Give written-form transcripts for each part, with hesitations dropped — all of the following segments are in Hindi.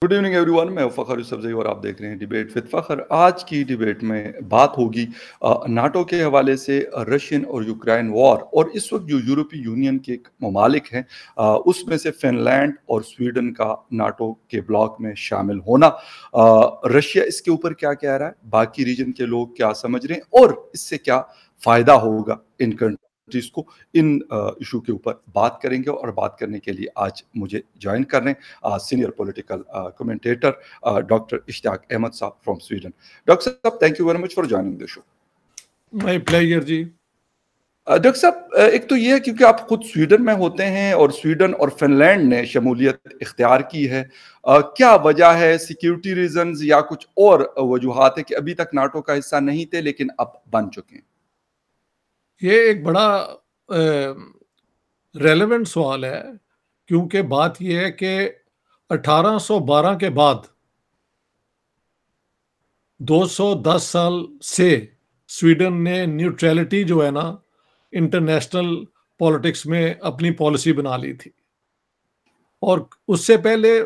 Good evening everyone. मैं फ़खर यूसुफज़ई और आप देख रहे हैं डिबेट विद फ़खर। आज की डिबेट में बात होगी नाटो के हवाले से रशियन और यूक्रेन वॉर और इस वक्त जो यूरोपीय यूनियन के ममालिक हैं उसमें से फ़िनलैंड और स्वीडन का नाटो के ब्लॉक में शामिल होना। रशिया इसके ऊपर क्या कह रहा है, बाकी रीजन के लोग क्या समझ रहे हैं और इससे क्या फ़ायदा होगा इन कंट्रीज़ को। इन इशू के ऊपर बात करेंगे और बात करने के लिए आज मुझे ज्वाइन कर रहे हैं senior political commentator doctor Ishtiaq Ahmed साहब फ्रॉम स्वीडन। डॉक्टर साहब, thank you very much for joining the show. My pleasure जी। डॉक्टर साहब, एक तो ये है क्योंकि आप खुद स्वीडन में होते हैं और स्वीडन और फिनलैंड ने शमूलियत इख्तियार की है, क्या वजह है, सिक्योरिटी रीजंस या कुछ और वजूहात है कि अभी तक नाटो का हिस्सा नहीं थे लेकिन अब बन चुके हैं? ये एक बड़ा रेलेवेंट सवाल है, क्योंकि बात यह है कि 1812 के बाद 210 साल से स्वीडन ने न्यूट्रलिटी जो है ना, इंटरनेशनल पॉलिटिक्स में अपनी पॉलिसी बना ली थी। और उससे पहले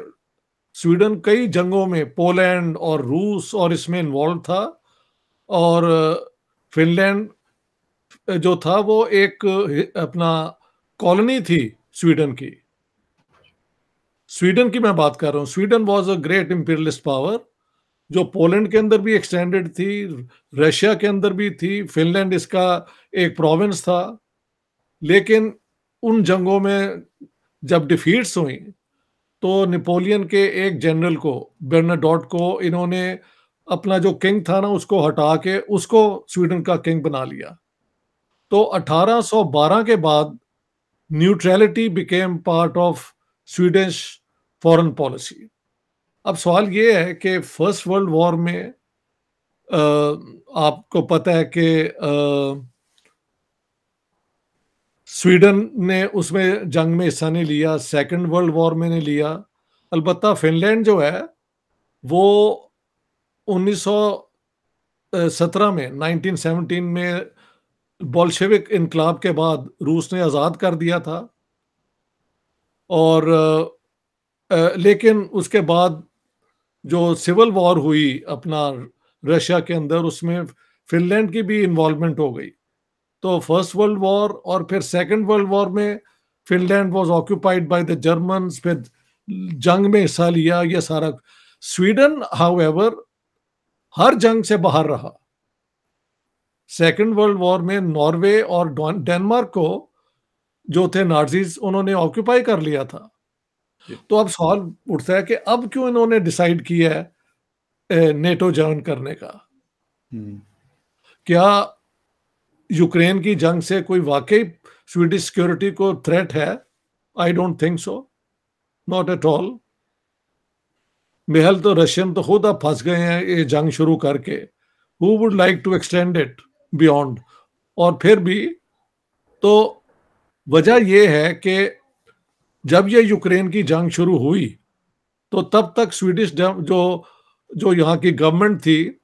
स्वीडन कई जंगों में पोलैंड और रूस और इसमें इन्वॉल्व था। और फिनलैंड जो था वो एक अपना कॉलोनी थी स्वीडन की। स्वीडन की मैं बात कर रहा हूँ। Sweden was a great imperialist power जो पोलैंड के अंदर भी एक्सटेंडेड थी, रशिया के अंदर भी थी, फिनलैंड इसका एक प्रोविंस था। लेकिन उन जंगों में जब डिफीट्स हुई तो नेपोलियन के एक जनरल को, बर्नाडोट को, इन्होंने अपना जो किंग था ना उसको हटा के उसको स्वीडन का किंग बना लिया। तो 1812 के बाद neutrality became part of Swedish foreign policy. अब सवाल ये है कि फर्स्ट वर्ल्ड वॉर में आपको पता है कि स्वीडन ने उसमें जंग में हिस्सा नहीं लिया, सेकंड वर्ल्ड वॉर में नहीं लिया। अलबत्ता फिनलैंड जो है वो 1917 में 1917 में बोल्शेविक इनकलाब के बाद रूस ने आज़ाद कर दिया था। और लेकिन उसके बाद जो सिविल वॉर हुई अपना रशिया के अंदर, उसमें फिनलैंड की भी इन्वॉल्वमेंट हो गई। तो फर्स्ट वर्ल्ड वॉर और फिर सेकंड वर्ल्ड वॉर में Finland was occupied by the Germans, फिर जंग में हिस्सा लिया, ये सारा। स्वीडन हाउएवर हर जंग से बाहर रहा। सेकंड वर्ल्ड वॉर में नॉर्वे और डेनमार्क को जो थे नाजीज, उन्होंने ऑक्यूपाई कर लिया था। तो अब सवाल उठता है कि अब क्यों इन्होंने डिसाइड किया है नेटो ज्वाइन करने का। क्या यूक्रेन की जंग से कोई वाकई स्वीडिश सिक्योरिटी को थ्रेट है? I don't think so, not at all. Behl तो रशियन तो खुद अब फंस गए हैं ये जंग शुरू करके। Who would like to extend it beyond? और फिर भी तो वजह यह है कि जब ये यूक्रेन की जंग शुरू हुई तो तब तक स्वीडिश जो जो यहाँ की गवर्नमेंट थी,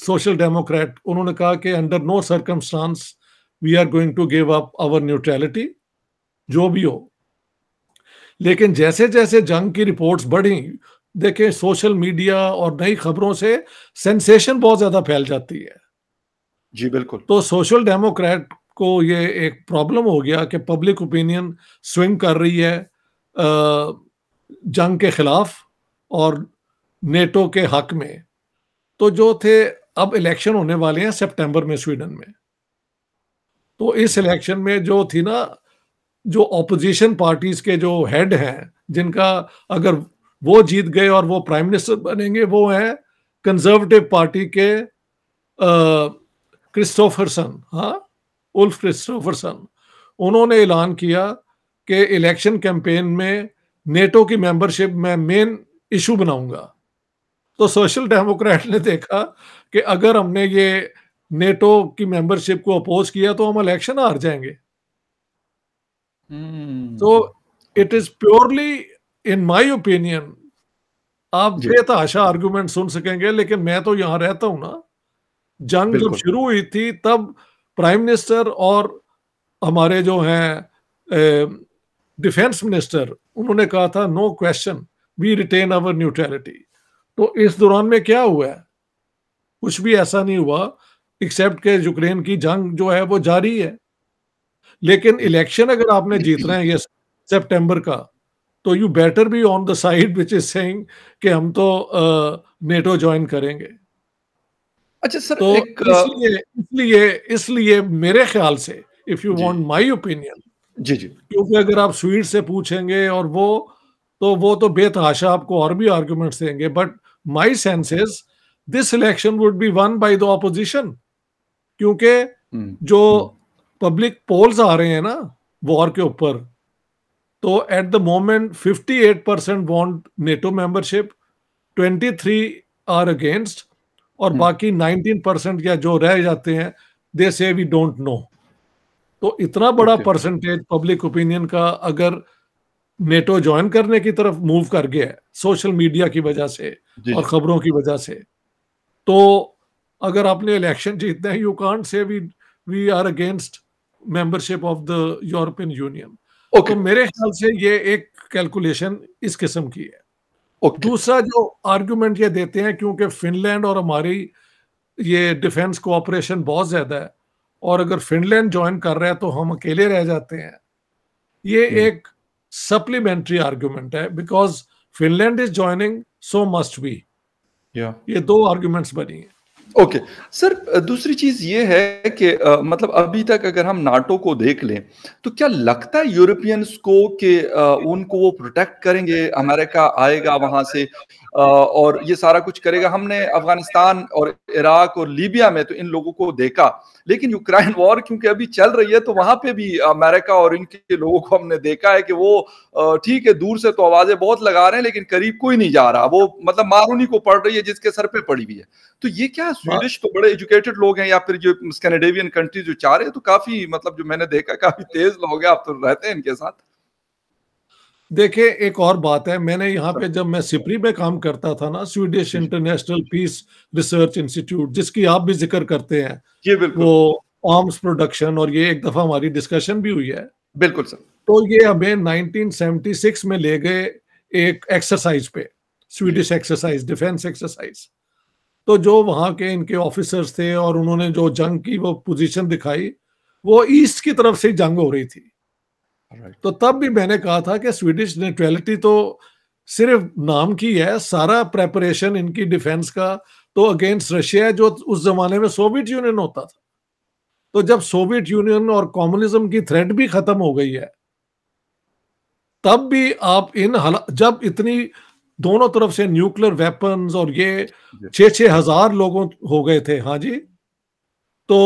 सोशल डेमोक्रेट, उन्होंने कहा कि under no circumstance we are going to give up our neutrality, जो भी हो। लेकिन जैसे जैसे जंग की रिपोर्ट्स बढ़ी, देखें सोशल मीडिया और नई खबरों से सेंसेशन बहुत ज्यादा फैल जाती है। जी बिल्कुल। तो सोशल डेमोक्रेट को ये एक प्रॉब्लम हो गया कि पब्लिक ओपिनियन स्विंग कर रही है जंग के खिलाफ और नेटो के हक में। तो जो थे, अब इलेक्शन होने वाले हैं सितंबर में स्वीडन में। तो इस इलेक्शन में जो थी ना, जो ऑपोजिशन पार्टीज के जो हेड हैं, जिनका अगर वो जीत गए और वो प्राइम मिनिस्टर बनेंगे, वो हैं कंजर्वेटिव पार्टी के क्रिस्टोफरसन, हाँ, उल्फ क्रिस्टोफरसन। उन्होंने ऐलान किया कि इलेक्शन कैंपेन में नेटो की मेंबरशिप मैं मेन इशू बनाऊंगा। तो सोशल डेमोक्रेट ने देखा कि अगर हमने ये नेटो की मेंबरशिप को अपोज किया तो हम इलेक्शन हार जाएंगे। तो it is purely, in my opinion, आप बेतहाशा आर्गुमेंट सुन सकेंगे, लेकिन मैं तो यहां रहता हूं ना। जंग जब शुरू हुई थी तब प्राइम मिनिस्टर और हमारे जो हैं डिफेंस मिनिस्टर, उन्होंने कहा था no question we retain our neutrality. तो इस दौरान में क्या हुआ है? कुछ भी ऐसा नहीं हुआ, एक्सेप्ट के यूक्रेन की जंग जो है वो जारी है। लेकिन इलेक्शन अगर आपने जीतना है ये सितंबर का, तो you better be on the side which is saying कि हम तो नेटो ज्वाइन करेंगे। अच्छा सर, तो एक इसलिए इसलिए इसलिए मेरे ख्याल से, इफ यू जी, वांट माय ओपिनियन, जी, जी। क्योंकि अगर आप स्वीड से पूछेंगे और वो तो बेतहाशा आपको और भी आर्गुमेंट्स देंगे, but my sense is this election would be one by the opposition. क्योंकि हुँ, जो हुँ, पब्लिक पोल्स आ रहे हैं ना वॉर के ऊपर, तो at the moment 58% want NATO membership, 23 are against, और हुँ, बाकी 19% या जो रह जाते हैं दे से वी डोंट नो। तो इतना बड़ा ओके। परसेंटेज पब्लिक ओपिनियन का अगर नेटो ज्वाइन करने की तरफ मूव कर गया है सोशल मीडिया की वजह से जी, और जी। खबरों की वजह से, तो अगर आपने इलेक्शन जीतना है, you can't say we are against membership of the European Union. तो ओके, मेरे ख्याल से ये एक कैलकुलेशन इस किस्म की है। ओके। दूसरा जो आर्गुमेंट ये देते हैं, क्योंकि फिनलैंड और हमारी ये डिफेंस कोऑपरेशन बहुत ज्यादा है, और अगर फिनलैंड ज्वाइन कर रहा है तो हम अकेले रह जाते हैं, ये हुँ, एक सप्लीमेंट्री आर्गुमेंट है, because Finland is joining, so must be. या ये दो आर्गुमेंट्स बनी है। ओके। सर, दूसरी चीज़ ये है कि मतलब अभी तक अगर हम नाटो को देख लें, तो क्या लगता है यूरोपियंस को कि उनको वो प्रोटेक्ट करेंगे, अमेरिका आएगा वहाँ से और ये सारा कुछ करेगा? हमने अफ़गानिस्तान और इराक और लीबिया में तो इन लोगों को देखा, लेकिन यूक्रेन वॉर क्योंकि अभी चल रही है, तो वहाँ पे भी अमेरिका और इनके लोगों को हमने देखा है कि वो ठीक है, दूर से तो आवाज़ें बहुत लगा रहे हैं, लेकिन करीब कोई नहीं जा रहा। वो मतलब मार उन्हीं को पड़ रही है, जिसके सर पे पड़ी हुई है। तो ये क्या बा- स्वीडिश तो बड़े एजुकेटेड लोग हैं, या फिर जो स्कैंडिनेवियन कंट्री जो चाह रहे हैं, तो काफी मतलब जो मैंने देखा काफी तेज लोग हैं, आप तो रहते हैं इनके साथ। देखिए, एक और बात है, मैंने यहाँ पे जब मैं सिपरी में काम करता था ना, स्वीडिश जी, जी। इंटरनेशनल पीस रिसर्च इंस्टीट्यूट, जिसकी आप भी जिक्र करते हैं, जी, बिल्कुल। वो आर्म्स प्रोडक्शन, और ये एक दफा हमारी डिस्कशन भी हुई है। बिल्कुल सर। तो ये हमें 1976 में ले गए एक एक्सरसाइज पे, जी, स्वीडिश एक्सरसाइज, डिफेंस एक्सरसाइज। तो जो वहाँ के इनके ऑफिसर्स थे और उन्होंने जो जंग की वो पोजीशन दिखाई, वो ईस्ट की तरफ से जंग हो रही थी। राइट। तो तब भी मैंने कहा था कि स्वीडिश न्यूट्रलिटी तो सिर्फ नाम की है, सारा प्रेपरेशन इनकी डिफेंस का तो अगेंस्ट रशिया है, जो उस जमाने में सोवियत यूनियन होता था। तो जब सोवियत यूनियन और कम्युनिज्म की थ्रेट भी खत्म हो गई है, तब भी आप जब इतनी दोनों तरफ से न्यूक्लियर वेपन्स और ये जी, 6-6 हजार लोगों हो गए थे, हाँ जी, तो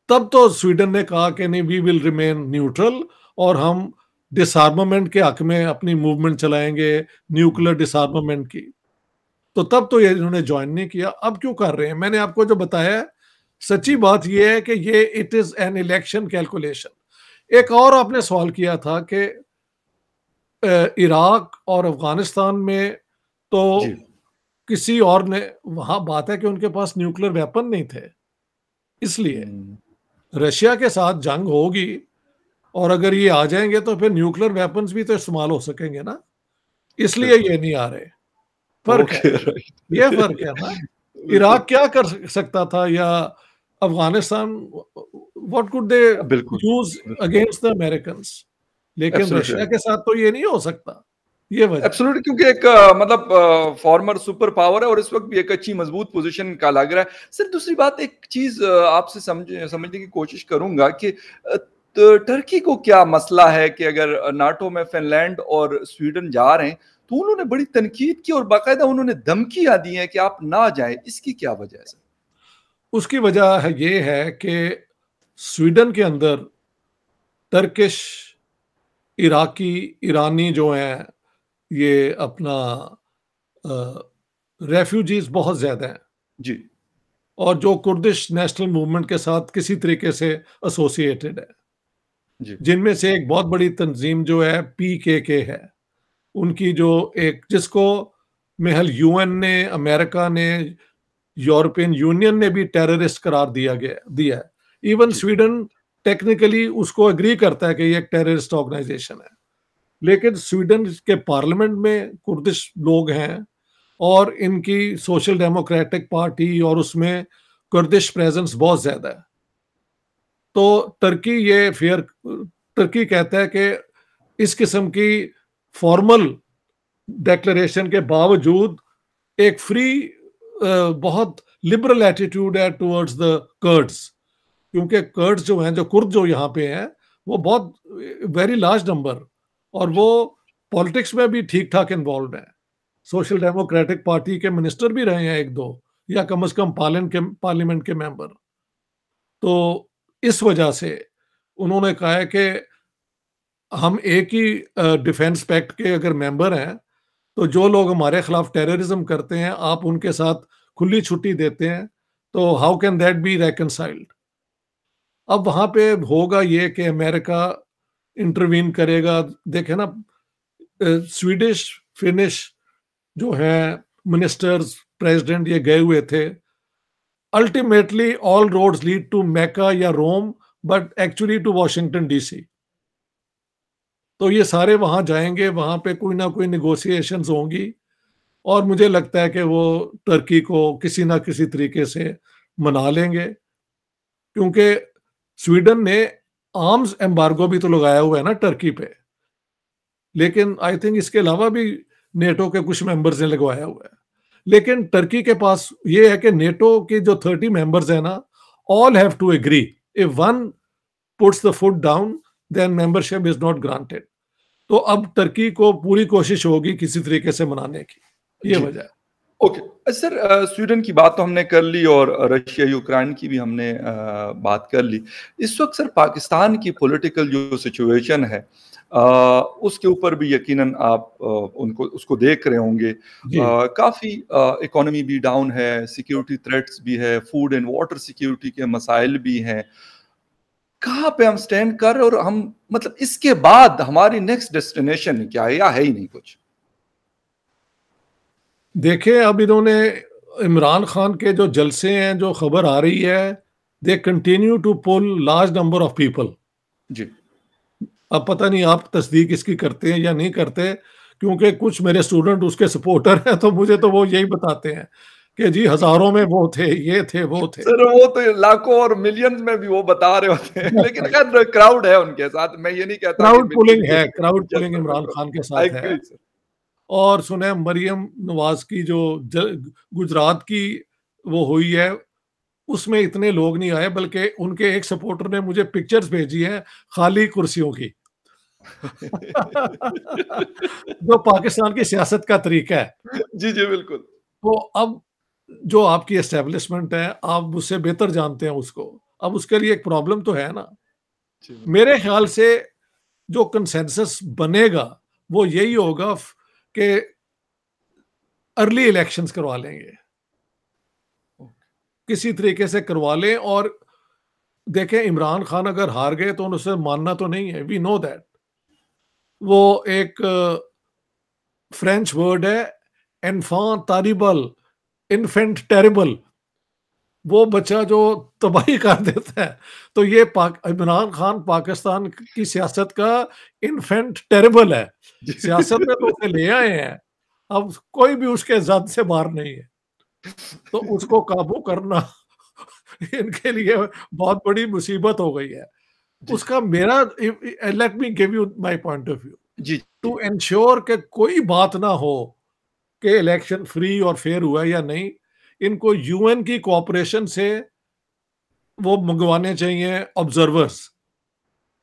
तब तो स्वीडन ने कहा कि नहीं, वी विल रिमेन न्यूट्रल, और हम डिसआर्मामेंट के हक में अपनी मूवमेंट चलाएंगे, न्यूक्लियर डिसआर्मामेंट की। तो तब तो ये इन्होंने ज्वाइन नहीं किया। अब क्यों कर रहे हैं? मैंने आपको जो बताया है, सच्ची जी, बात यह है कि ये it is an election calculation. एक और आपने सवाल किया था कि इराक और अफगानिस्तान में तो जी। किसी और ने, वहां बात है कि उनके पास न्यूक्लियर वेपन नहीं थे, इसलिए हुँ, रशिया के साथ जंग होगी, और अगर ये आ जाएंगे तो फिर न्यूक्लियर वेपन्स भी तो इस्तेमाल हो सकेंगे ना, इसलिए बिल्कुल। ये नहीं आ रहे। फर्क है, ओके, राइट। ये फर्क है ना। बिल्कुल, इराक क्या कर सकता था, या अफगानिस्तान, व्हाट कुड दे बिल्कुल, यूज बिल्कुल। Against the Americans? लेकिन एब्सोल्युटली रशिया राइट। के साथ तो ये नहीं हो सकता, ये वजह है। एब्सोल्युटली, क्योंकि एक मतलब फॉर्मर सुपर पावर है और इस वक्त भी एक अच्छी मजबूत पोजीशन का लग रहा है। सर, दूसरी बात, एक चीज आपसे समझने की कोशिश करूंगा कि टर्की को क्या मसला है कि अगर नाटो में फिनलैंड और स्वीडन जा रहे हैं, तो उन्होंने बड़ी तनकीद की और बाकायदा उन्होंने धमकियां दी हैं कि आप ना जाएं। इसकी क्या वजह है सर? उसकी वजह है, ये है कि स्वीडन के अंदर टर्किश, इराकी, ईरानी जो हैं, ये अपना रेफ्यूजीज बहुत ज्यादा हैं, जी, और जो कुर्दिश नेशनल मूवमेंट के साथ किसी तरीके से एसोसिएटेड है, जी, जिनमें से एक बहुत बड़ी तंजीम जो है पीकेके है। उनकी जो एक, जिसको महल यूएन ने, अमेरिका ने, यूरोपियन यूनियन ने भी टेररिस्ट करार दिया है। इवन जी, स्वीडन टेक्निकली उसको एग्री करता है कि ये एक टेररिस्ट ऑर्गेनाइजेशन है, लेकिन स्वीडन के पार्लियामेंट में कुर्दिश लोग हैं और इनकी सोशल डेमोक्रेटिक पार्टी और उसमें कुर्दिश प्रेजेंस बहुत ज्यादा है। तो टर्की कहता है कि इस किस्म की फॉर्मल डेक्लेरेशन के बावजूद एक फ्री बहुत लिबरल एटीट्यूड है टुवर्ड्स द कर्ड्स, क्योंकि कर्ड्स जो हैं, जो कुर्द जो यहाँ पे हैं, वो बहुत वेरी लार्ज नंबर, और वो पॉलिटिक्स में भी ठीक ठाक इन्वॉल्व है। सोशल डेमोक्रेटिक पार्टी के मिनिस्टर भी रहे हैं एक दो, या कम से कम पार्लियामेंट के मेंबर। तो इस वजह से उन्होंने कहा है कि हम एक ही डिफेंस पैक्ट के अगर मेंबर हैं, तो जो लोग हमारे खिलाफ टेररिज्म करते हैं, आप उनके साथ खुली छुट्टी देते हैं, तो हाउ कैन दैट बी रेकनसाइल्ड। अब वहां पे होगा ये कि अमेरिका इंटरवीन करेगा। देखे ना, स्वीडिश फिनिश जो है मिनिस्टर्स, प्रेसिडेंट, ये गए हुए थे। Ultimately all roads lead to Mecca या Rome, but actually to Washington DC. तो ये सारे वहां जाएंगे, वहां पे कोई ना कोई निगोशिएशंस होंगी, और मुझे लगता है कि वो टर्की को किसी ना किसी तरीके से मना लेंगे, क्योंकि स्वीडन ने आर्म्स एम्बार्गो भी तो लगाया हुआ है ना टर्की पे। लेकिन आई थिंक इसके अलावा भी नेटो के कुछ मेंबर्स ने लगवाया हुआ है। लेकिन टर्की के पास ये है कि नेटो के जो 30 मेंबर्स हैं ना, all have to agree. If one puts the foot down, then membership is not granted. तो अब टर्की को पूरी कोशिश होगी किसी तरीके से मनाने की, ये वजह है। ओके सर, स्वीडन की बात तो हमने कर ली और रशिया यूक्रेन की भी हमने बात कर ली। इस वक्त सर पाकिस्तान की पॉलिटिकल जो सिचुएशन है, उसके ऊपर भी यकीनन आप उसको देख रहे होंगे। काफी इकोनॉमी भी डाउन है, सिक्योरिटी थ्रेट्स भी है, फूड एंड वाटर सिक्योरिटी के मसाइल भी हैं। कहाँ पे हम स्टैंड कर रहे और हम मतलब इसके बाद हमारी नेक्स्ट डेस्टिनेशन क्या है, या है ही नहीं कुछ? देखिए, अब इन्होंने इमरान खान के जो जलसे हैं, जो खबर आ रही है, they continue to pull large number of people जी। अब पता नहीं आप तस्दीक इसकी करते हैं या नहीं करते, क्योंकि कुछ मेरे स्टूडेंट उसके सपोर्टर हैं, तो मुझे तो वो यही बताते हैं कि जी हजारों में वो थे, ये थे, वो थे। सर वो तो लाखों और मिलियंस में भी वो बता रहे होते हैं, लेकिन खैर क्राउड है उनके साथ। मैं ये नहीं कहता क्राउड पुलिंग है, क्राउड पुलिंग इमरान खान के साथ है। सर। और सुने मरियम नवाज की जो गुजरात की वो हुई है, उसमें इतने लोग नहीं आए, बल्कि उनके एक सपोर्टर ने मुझे पिक्चर्स भेजी हैं खाली कुर्सियों की। जो पाकिस्तान की सियासत का तरीका है। जी जी बिल्कुल। तो अब जो आपकी एस्टेब्लिशमेंट है, आप मुझसे बेहतर जानते हैं उसको। अब उसके लिए एक प्रॉब्लम तो है ना। मेरे ख्याल से जो कंसेंसस बनेगा वो यही होगा कि अर्ली इलेक्शंस करवा लेंगे, किसी तरीके से करवा लें। और देखें, इमरान खान अगर हार गए तो उनसे मानना तो नहीं है, वी नो दैट। वो एक फ्रेंच वर्ड है, एनफां तारिबल, इन्फेंट टेरिबल, वो बच्चा जो तबाही कर देता है। तो ये इमरान खान पाकिस्तान की सियासत का इन्फेंट टेरिबल है। सियासत में तो उसे ले आए हैं, अब कोई भी उसके जद से बाहर नहीं है, तो उसको काबू करना इनके लिए बहुत बड़ी मुसीबत हो गई है। उसका मेरा, let me give you my point of view, जी टू एंश्योर कि कोई बात ना हो कि इलेक्शन फ्री और फेयर हुआ या नहीं, इनको यूएन की कोऑपरेशन से वो मंगवाने चाहिए ऑब्जर्वर्स,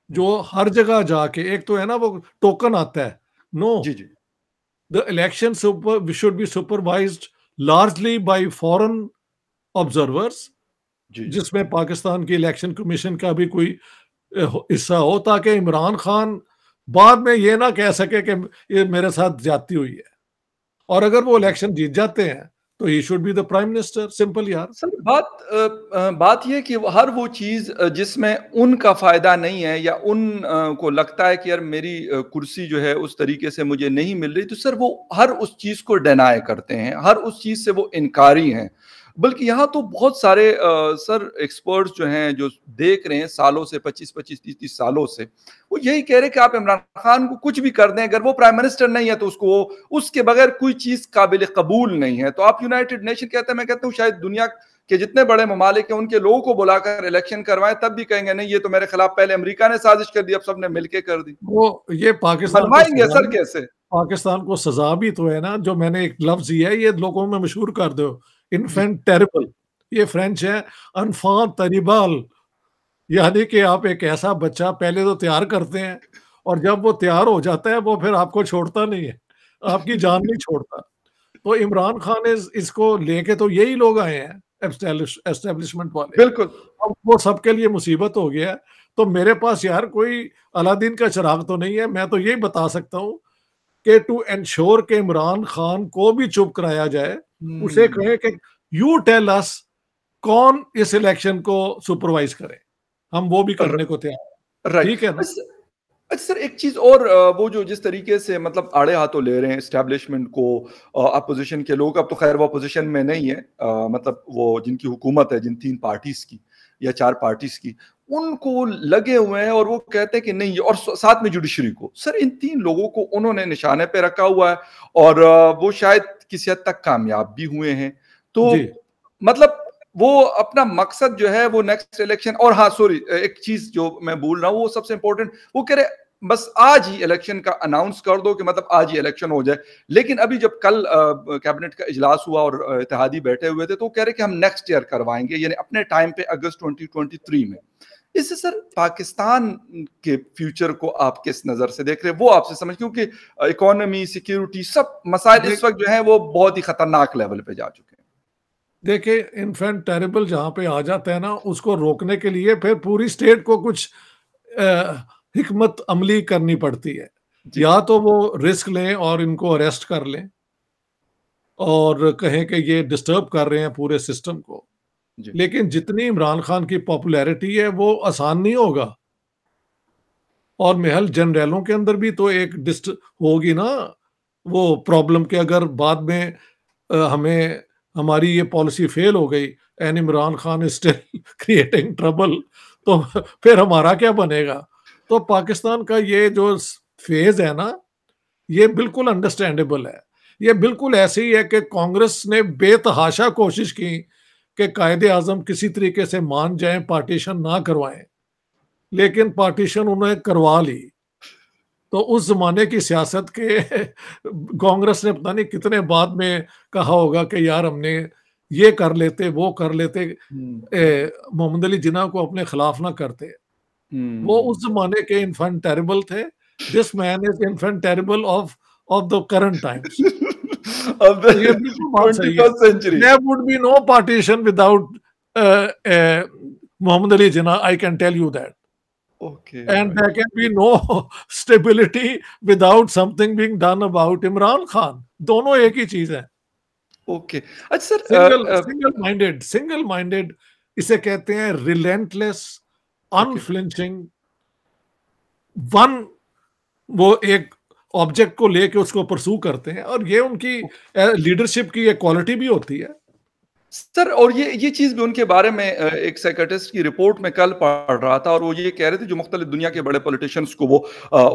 जो हर जगह जाके, एक तो है ना वो टोकन आता है, नो, जी जी the election should be supervised largely by foreign observers, जी जी। जिसमें पाकिस्तान की इलेक्शन कमीशन का भी कोई हिस्सा हो, ताकि इमरान खान बाद में ये ना कह सके कि ये मेरे साथ ज्यादती हुई है। और अगर वो इलेक्शन जीत जाते हैं तो he should be the prime minister, simple यार। सर बात यह है कि हर वो चीज जिसमें उनका फायदा नहीं है, या उन को लगता है कि यार मेरी कुर्सी जो है उस तरीके से मुझे नहीं मिल रही, तो सर वो हर उस चीज को डिनाई करते हैं, हर उस चीज से वो इनकारी हैं। बल्कि यहाँ तो बहुत सारे सर एक्सपर्ट्स जो हैं, जो देख रहे हैं सालों से, 25-25, 30-30 सालों से, वो यही कह रहे हैं कि आप इमरान खान को कुछ भी कर दें, अगर वो प्राइम मिनिस्टर नहीं है तो उसको उसके बगैर कोई चीज़ काबिल कबूल नहीं है। तो आप यूनाइटेड नेशन कहते हैं, मैं कहता हूँ शायद दुनिया के जितने बड़े ममालिक हैं उनके लोगों को बुलाकर इलेक्शन करवाएं, तब भी कहेंगे नहीं, ये तो मेरे खिलाफ पहले अमेरिका ने साजिश कर दी, अब सबने मिलके कर दी। वो ये बनवाएंगे सर कैसे? पाकिस्तान को सजा भी तो है ना, जो मैंने एक लफ्ज ये है, ये लोगों में मशहूर कर दो, इन्फेंट टेरिबल। ये फ्रेंच है, अनफान तरिबल, यानी कि आप एक ऐसा बच्चा पहले तो तैयार करते हैं और जब वो तैयार हो जाता है वो फिर आपको छोड़ता नहीं है, आपकी जान नहीं छोड़ता। तो इमरान खान इसको लेके तो यही लोग आए हैं एस्टेब्लिशमेंट वाले, बिल्कुल। अब वो सबके लिए मुसीबत हो गया है। तो मेरे पास यार कोई अलादीन का चिराग तो नहीं है, मैं तो यही बता सकता हूँ कि टू एंश्योर कि इमरान खान को भी चुप कराया जाए, उसे कहें कि यू टेल अस कौन इस इलेक्शन को सुपरवाइज करे, हम वो भी करने को तैयार हैं। राइट। ठीक है ना? अच्छा, अच्छा सर, एक चीज और, वो जो जिस तरीके से मतलब आड़े हाथों ले रहे हैं एस्टेब्लिशमेंट को अपोजिशन के लोग, अब तो खैर वो अपोजिशन में नहीं है, मतलब वो जिनकी हुकूमत है, जिन 3 पार्टीज की या 4 पार्टीज की, उनको लगे हुए हैं और वो कहते हैं कि नहीं, और साथ में जुडिशरी को, सर इन 3 लोगों को उन्होंने निशाने पे रखा हुआ है और वो शायद किसी हद तक कामयाब भी हुए हैं। तो जी, मतलब वो अपना मकसद जो है वो नेक्स्ट इलेक्शन, और हाँ सॉरी, एक चीज जो मैं बोल रहा हूँ वो सबसे इंपॉर्टेंट, वो कह रहे बस आज ही इलेक्शन का अनाउंस कर दो कि मतलब आज ही इलेक्शन हो जाए। लेकिन अभी जब कल कैबिनेट का इजलास हुआ और इत्तेहादी बैठे हुए थे, तो वो कह रहे कि हम नेक्स्ट ईयर करवाएंगे, यानी अपने टाइम पे अगस्त 2023 में। इससे सर पाकिस्तान के फ्यूचर को आप किस नजर से देख रहे हैं, वो आपसे समझ, क्योंकि इकोनॉमी, सिक्योरिटी, सब मसाइल इस वक्त जो है वो बहुत ही खतरनाक लेवल पे जा चुके हैं। देखिए इन्फेंट टेरिबल जहाँ पे आ जाता है ना, उसको रोकने के लिए फिर पूरी स्टेट को कुछ हिकमत अमली करनी पड़ती है। जी। या तो वो रिस्क लें और इनको अरेस्ट कर लें और कहें कि ये डिस्टर्ब कर रहे हैं पूरे सिस्टम को। जी। लेकिन जितनी इमरान खान की पॉपुलैरिटी है वो आसान नहीं होगा, और महल जनरलों के अंदर भी तो एक डिस्ट होगी ना वो प्रॉब्लम, कि अगर बाद में हमें हमारी ये पॉलिसी फेल हो गई and Imran Khan is still creating trouble, तो फिर हमारा क्या बनेगा? तो पाकिस्तान का ये जो फेज है ना, ये बिल्कुल अंडरस्टैंडेबल है। ये बिल्कुल ऐसे ही है कि कांग्रेस ने बेतहाशा कोशिश की कि कायदे आजम किसी तरीके से मान जाएं, पार्टीशन ना करवाएं, लेकिन पार्टीशन उन्होंने करवा ली। तो उस ज़माने की सियासत के कांग्रेस ने पता नहीं कितने बाद में कहा होगा कि यार हमने ये कर लेते, वो कर लेते, हुँ। मोहम्मद अली जिन्ना को अपने खिलाफ ना करते। वो हुँ। उस ज़माने के इन्फेंट टेरिबल थे। This man is infant terrible of the current times. of the तो ये बिल्कुल बात सही है। 21st century. There would be no partition without Mohammad Ali Jinnah, I can tell you that. Okay, And right. there can be no stability without something being done about Imran Khan. दोनों एक ही चीज है। Okay. अच्छा सर, सिंगल माइंडेड इसे कहते हैं, रिलेंटलेस, ओके। अनफ्लिंचिंग, वन, वो एक ऑब्जेक्ट को लेके उसको परसू करते हैं, और ये उनकी लीडरशिप की एक क्वालिटी भी होती है। सर, और ये चीज़ भी उनके बारे में एक साइकियाट्रिस्ट की रिपोर्ट में कल पढ़ रहा था, और वो ये कह रहे थे जो मुख्तलिफ दुनिया के बड़े पॉलिटिशियंस को वो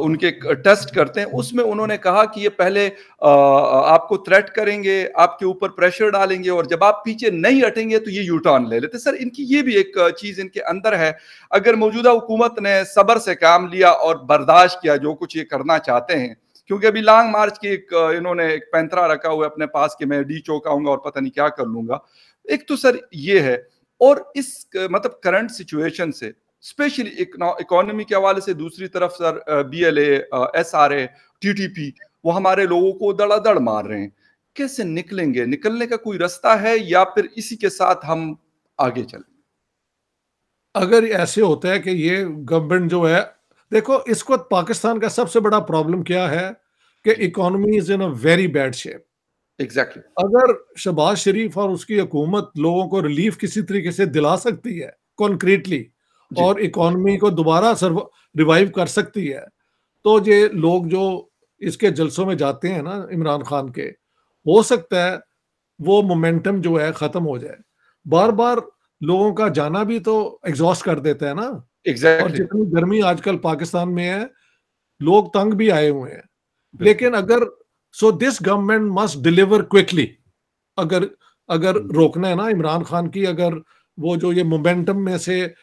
उनके टेस्ट करते हैं, उसमें उन्होंने कहा कि ये पहले आपको थ्रेट करेंगे, आपके ऊपर प्रेशर डालेंगे, और जब आप पीछे नहीं हटेंगे तो ये यू टर्न ले लेते। सर इनकी ये भी एक चीज़ इनके अंदर है। अगर मौजूदा हुकूमत ने सब्र से काम लिया और बर्दाश्त किया जो कुछ ये करना चाहते हैं, क्योंकि अभी लॉन्ग मार्च की इन्होंने एक पैंतरा रखा हुआ है अपने पास कि मैं डी चौक आऊंगा और पता नहीं क्या कर लूंगा। एक तो सर ये है, और इस मतलब करंट सिचुएशन से, स्पेशली इकोनॉमी के हवाले से, दूसरी तरफ सर बीएलए, एसआरए, टीटीपी, वो हमारे लोगों को दड़ादड़ मार रहे हैं। कैसे निकलेंगे? निकलने का कोई रास्ता है या फिर इसी के साथ हम आगे चलें? अगर ऐसे होता है कि ये गवर्नमेंट जो है, देखो इस वक्त पाकिस्तान का सबसे बड़ा प्रॉब्लम क्या है कि जी। Economy is in a very bad shape. Exactly. अगर शहबाज शरीफ और उसकी हुकूमत लोगों को रिलीफ किसी तरीके से दिला सकती है कॉन्क्रीटली, जी। और इकोनॉमी को दोबारा रिवाइव कर सकती है, तो ये लोग जो इसके जलसों में जाते हैं ना इमरान खान के, हो सकता है वो मोमेंटम जो है खत्म हो जाए। बार बार लोगों का जाना भी तो एग्जॉस्ट कर देता है ना। और एग्जैक्टली। जितनी गर्मी आजकल पाकिस्तान में है, लोग तंग भी आए हुए हैं। लेकिन अगर so this government must deliver quickly. अगर अगर रोकना है ना इमरान खान की, अगर वो जो ये मोमेंटम में से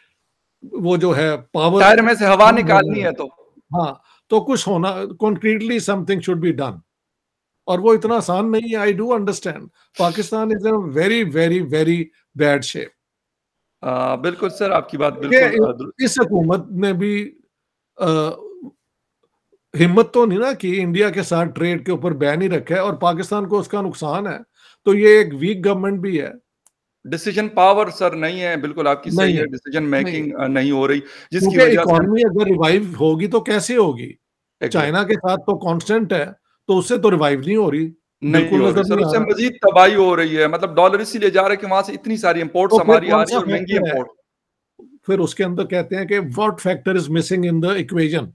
वो जो है पावर टायर में से हवा कम हो निकालनी रहा है है, तो हाँ, तो कुछ होना, concretely something should be done. और वो इतना आसान नहीं है। I do understand Pakistan is in very very very bad shape. बिल्कुल सर, आपकी बात बिल्कुल देखिए, इस हुकूमत ने भी अ, हिम्मत तो नहीं ना कि इंडिया के साथ ट्रेड के ऊपर बैन ही रखा है, और पाकिस्तान को उसका नुकसान है, तो ये एक वीक गवर्नमेंट भी है। डिसीजन पावर सर नहीं है, बिल्कुल आपकी सही नहीं है, है, डिसीजन नहीं है, मेकिंग नहीं हो रही, जिसकी क्योंकि वजह से हम इकोनॉमी अगर रिवाइव होगी तो कैसे होगी? चाइना एग्जैक्टली के साथ तो कांस्टेंट है, तो उससे तो रिवाइव नहीं हो रही, नहीं बिल्कुल हो रही नजर सर, नहीं आ उससे रहा। मजीद तबाही हो रही है, मतलब डॉलर इसीलिए जा रहा है कि वहां से इतनी सारी तो इंपोर्ट्स फिर हमारी आ कौन रही सा है और महंगी फैक्टर है? इंपोर्ट। फिर उसके अंदर कहते हैं कि what factor is missing in the equation.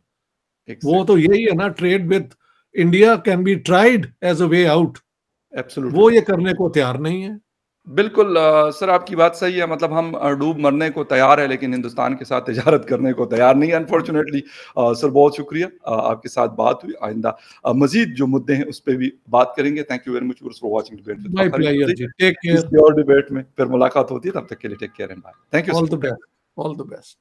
वो तो एग्जैक्टली, यही है ना, trade with India can be tried as a way out. वो एब्सोल्युटली ये करने को तैयार नहीं है। बिल्कुल सर आपकी बात सही है, मतलब हम डूब मरने को तैयार है लेकिन हिंदुस्तान के साथ तिजारत करने को तैयार नहीं है अनफॉर्चुनेटली। सर बहुत शुक्रिया, आपके साथ बात हुई, आइंदा मजीद जो मुद्दे हैं उस पर भी बात करेंगे। Thank you very much for watching debate with my Fakhar pleasure Yousafzai. जी, टेक केयर। किसी और डिबेट में फिर मुलाकात होती है, तब तक के लिए take care and bye. Thank you all sir. The best, all the best.